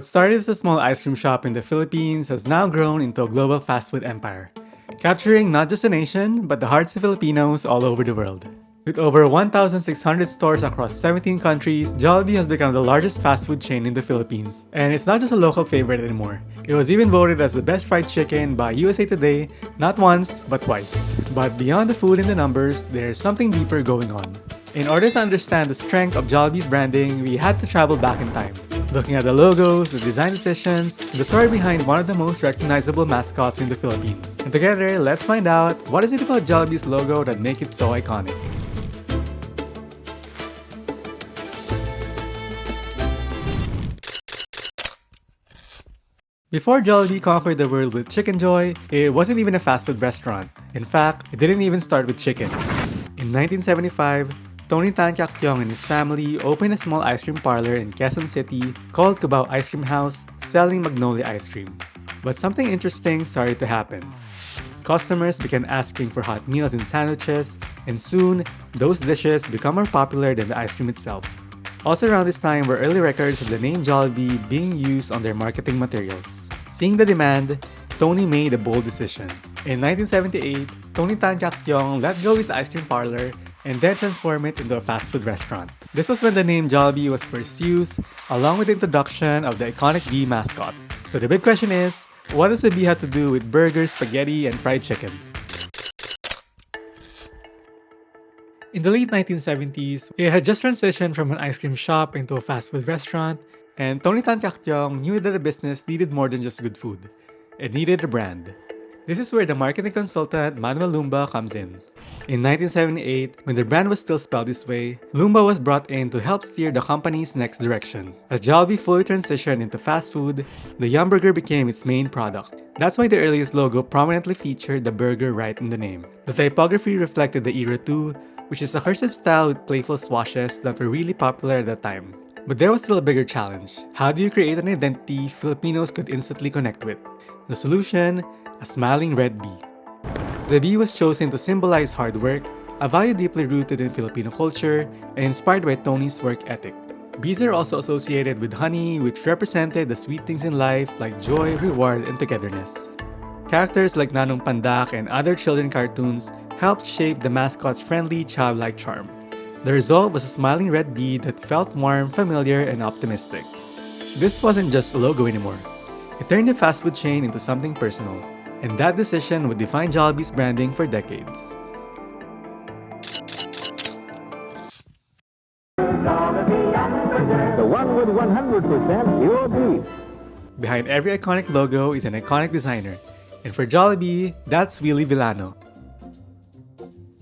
What started as a small ice cream shop in the Philippines has now grown into a global fast food empire, capturing not just a nation, but the hearts of Filipinos all over the world. With over 1,600 stores across 17 countries, Jollibee has become the largest fast food chain in the Philippines. And it's not just a local favorite anymore. It was even voted as the best fried chicken by USA Today, not once, but twice. But beyond the food and the numbers, there's something deeper going on. In order to understand the strength of Jollibee's branding, we had to travel back in time, looking at the logos, the design decisions, and the story behind one of the most recognizable mascots in the Philippines. And together, let's find out what is it about Jollibee's logo that make it so iconic. Before Jollibee conquered the world with Chicken Joy, it wasn't even a fast food restaurant. In fact, it didn't even start with chicken. In 1975, Tony Tan Kiak Kyong and his family opened a small ice cream parlor in Quezon City called Cubao Ice Cream House, selling Magnolia ice cream. But something interesting started to happen. Customers began asking for hot meals and sandwiches, and soon, those dishes became more popular than the ice cream itself. Also around this time were early records of the name Jollibee being used on their marketing materials. Seeing the demand, Tony made a bold decision. In 1978, Tony Tan Kiak Kyong let go his ice cream parlor and then transformed it into a fast food restaurant. This was when the name Jollibee was first used, along with the introduction of the iconic bee mascot. So the big question is, what does the bee have to do with burgers, spaghetti, and fried chicken? In the late 1970s, it had just transitioned from an ice cream shop into a fast food restaurant, and Tony Tan Kiak Kyong knew that the business needed more than just good food. It needed a brand. This is where the marketing consultant Manuel Lumba comes in. In 1978, when the brand was still spelled this way, Lumba was brought in to help steer the company's next direction. As Jollibee fully transitioned into fast food, the Yumburger became its main product. That's why the earliest logo prominently featured the burger right in the name. The typography reflected the era too, which is a cursive style with playful swashes that were really popular at that time. But there was still a bigger challenge. How do you create an identity Filipinos could instantly connect with? The solution? A smiling red bee. The bee was chosen to symbolize hard work, a value deeply rooted in Filipino culture and inspired by Tony's work ethic. Bees are also associated with honey, which represented the sweet things in life like joy, reward, and togetherness. Characters like Nanong Pandak and other children cartoons helped shape the mascot's friendly, childlike charm. The result was a smiling red bee that felt warm, familiar, and optimistic. This wasn't just a logo anymore. It turned the fast food chain into something personal. And that decision would define Jollibee's branding for decades. The one with 100% pure beef. Behind every iconic logo is an iconic designer. And for Jollibee, that's Willie Villano.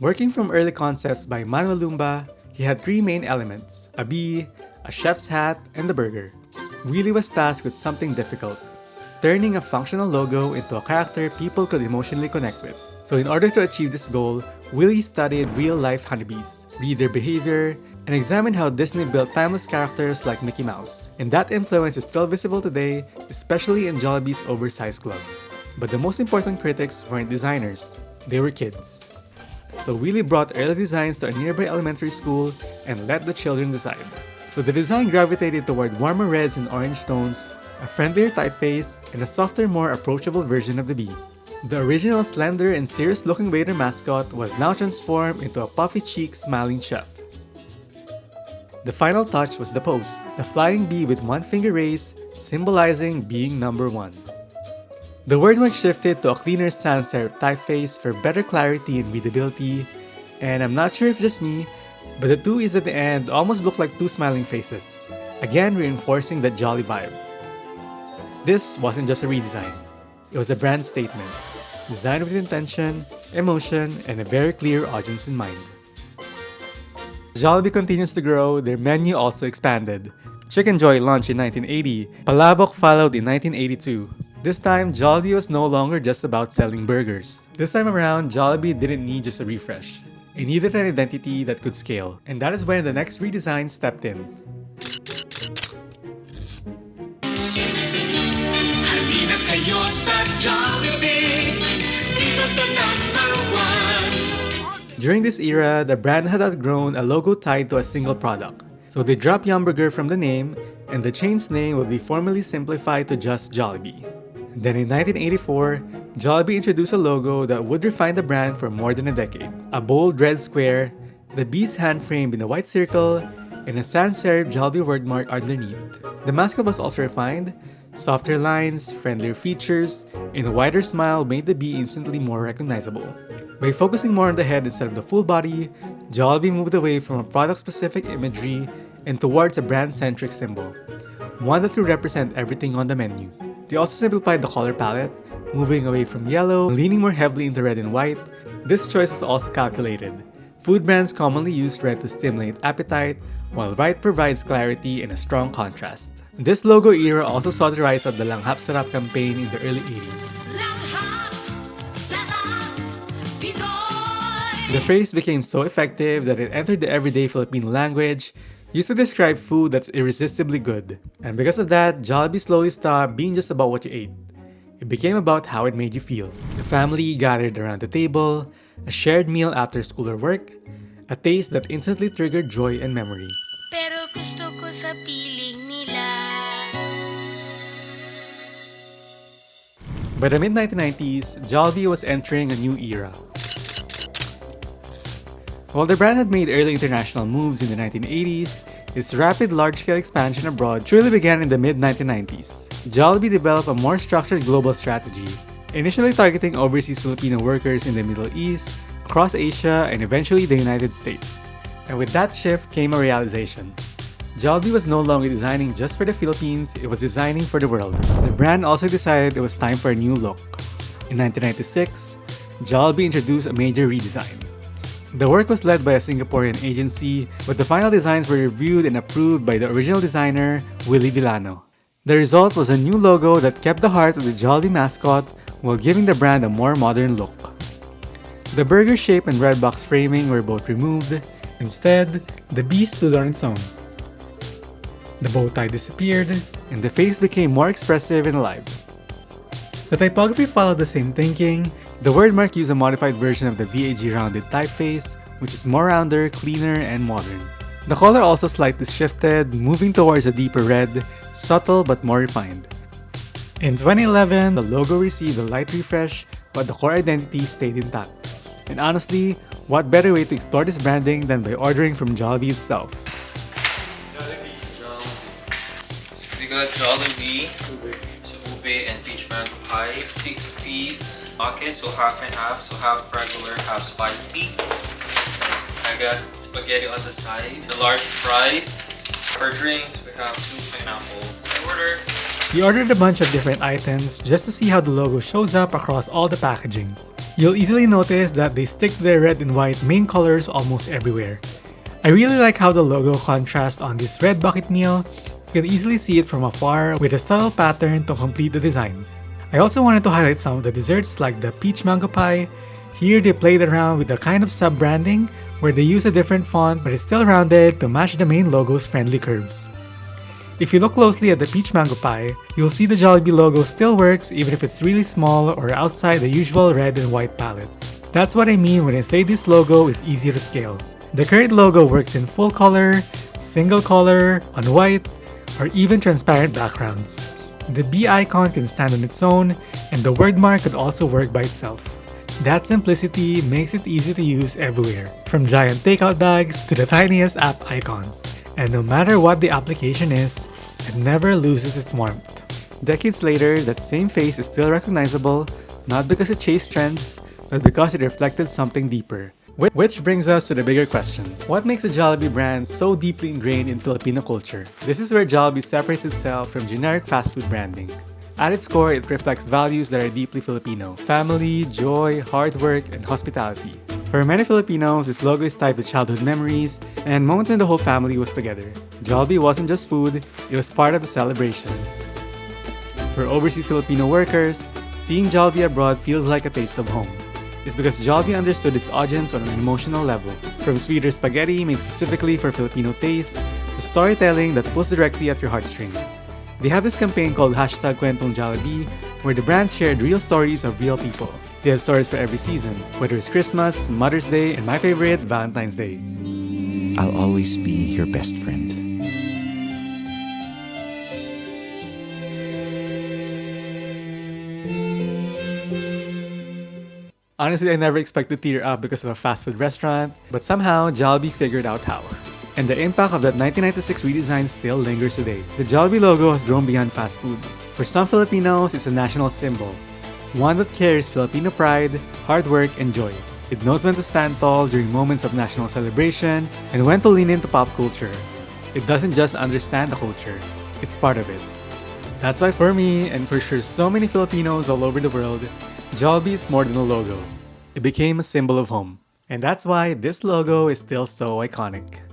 Working from early concepts by Manuel Lumba, he had three main elements: a bee, a chef's hat, and the burger. Willie was tasked with something difficult: turning a functional logo into a character people could emotionally connect with. So in order to achieve this goal, Willie studied real-life honeybees, read their behavior, and examined how Disney built timeless characters like Mickey Mouse. And that influence is still visible today, especially in Jollibee's oversized gloves. But the most important critics weren't designers, they were kids. So Willie brought early designs to a nearby elementary school and let the children decide. So the design gravitated toward warmer reds and orange tones, a friendlier typeface, and a softer, more approachable version of the bee. The original slender and serious-looking waiter mascot was now transformed into a puffy-cheeked, smiling chef. The final touch was the pose, the flying bee with one finger raised, symbolizing being number one. The wordmark shifted to a cleaner sans serif typeface for better clarity and readability, and I'm not sure if it's just me, but the two E's at the end almost look like two smiling faces, again reinforcing that jolly vibe. This wasn't just a redesign. It was a brand statement, designed with intention, emotion, and a very clear audience in mind. Jollibee continues to grow, their menu also expanded. Chicken Joy launched in 1980, Palabok followed in 1982. This time, Jollibee was no longer just about selling burgers. This time around, Jollibee didn't need just a refresh. It needed an identity that could scale, and that is when the next redesign stepped in. During this era, the brand had outgrown a logo tied to a single product. So So they dropped Yumburger from the name, and the chain's name would be formally simplified to just Jollibee. Then in 1984, Jollibee introduced a logo that would refine the brand for more than a decade. A bold red square, the beast hand framed in a white circle, and a sans-serif Jollibee wordmark underneath. The mascot was also refined. Softer lines, friendlier features, and a wider smile made the bee instantly more recognizable. By focusing more on the head instead of the full body, Jollibee moved away from a product-specific imagery and towards a brand-centric symbol, one that could represent everything on the menu. They also simplified the color palette, moving away from yellow, leaning more heavily into red and white. This choice was also calculated. Food brands commonly use red to stimulate appetite, while white provides clarity and a strong contrast. This logo era also saw the rise of the Langhap Sarap campaign in the early 80s. The phrase became so effective that it entered the everyday Filipino language, used to describe food that's irresistibly good. And because of that, Jollibee slowly stopped being just about what you ate. It became about how it made you feel. The family gathered around the table, a shared meal after school or work, a taste that instantly triggered joy and memory. Pero gusto ko sa piling nila. By the mid-1990s, Jollibee was entering a new era. While the brand had made early international moves in the 1980s, its rapid large-scale expansion abroad truly began in the mid-1990s. Jollibee developed a more structured global strategy, initially targeting overseas Filipino workers in the Middle East, across Asia, and eventually the United States. And with that shift came a realization. Jollibee was no longer designing just for the Philippines, it was designing for the world. The brand also decided it was time for a new look. In 1996, Jollibee introduced a major redesign. The work was led by a Singaporean agency, but the final designs were reviewed and approved by the original designer, Willie Villano. The result was a new logo that kept the heart of the Jollibee mascot while giving the brand a more modern look. The burger shape and red box framing were both removed. Instead, the bee stood on its own. The bow tie disappeared, and the face became more expressive and alive. The typography followed the same thinking. The wordmark used a modified version of the VAG rounded typeface, which is more rounder, cleaner, and modern. The color also slightly shifted, moving towards a deeper red, subtle but more refined. In 2011, the logo received a light refresh, but the core identity stayed intact. And honestly, what better way to explore this branding than by ordering from Jollibee itself? So we got Jollibee, so ube and peach mango pie, 6-piece bucket, so half and half, so half regular, half spicy. I got spaghetti on the side, the large fries. For drinks, we have 2 pineapples. I ordered. We ordered a bunch of different items just to see how the logo shows up across all the packaging. You'll easily notice that they stick to their red and white main colors almost everywhere. I really like how the logo contrasts on this red bucket meal. You can easily see it from afar with a subtle pattern to complete the designs. I also wanted to highlight some of the desserts like the peach mango pie. Here they played around with a kind of sub-branding where they use a different font but it's still rounded to match the main logo's friendly curves. If you look closely at the peach mango pie, you'll see the Jollibee logo still works even if it's really small or outside the usual red and white palette. That's what I mean when I say this logo is easy to scale. The current logo works in full color, single color, on white, or even transparent backgrounds. The bee icon can stand on its own, and the word mark could also work by itself. That simplicity makes it easy to use everywhere, from giant takeout bags to the tiniest app icons. And no matter what the application is, it never loses its warmth. Decades later, that same face is still recognizable, not because it chased trends, but because it reflected something deeper. Which brings us to the bigger question. What makes the Jollibee brand so deeply ingrained in Filipino culture? This is where Jollibee separates itself from generic fast food branding. At its core, it reflects values that are deeply Filipino: family, joy, hard work, and hospitality. For many Filipinos, this logo is tied to childhood memories and moments when the whole family was together. Jollibee wasn't just food, it was part of the celebration. For overseas Filipino workers, seeing Jollibee abroad feels like a taste of home. It's because Jollibee understood its audience on an emotional level. From sweeter spaghetti made specifically for Filipino taste, to storytelling that pulls directly at your heartstrings. They have this campaign called #Kwentong Jollibee, where the brand shared real stories of real people. They have stories for every season, whether it's Christmas, Mother's Day, and my favorite, Valentine's Day. I'll always be your best friend. Honestly, I never expected to tear up because of a fast food restaurant, but somehow Jollibee figured out how. And the impact of that 1996 redesign still lingers today. The Jollibee logo has grown beyond fast food. For some Filipinos, it's a national symbol. One that carries Filipino pride, hard work, and joy. It knows when to stand tall during moments of national celebration and when to lean into pop culture. It doesn't just understand the culture, it's part of it. That's why for me, and for sure so many Filipinos all over the world, Jollibee is more than a logo. It became a symbol of home. And that's why this logo is still so iconic.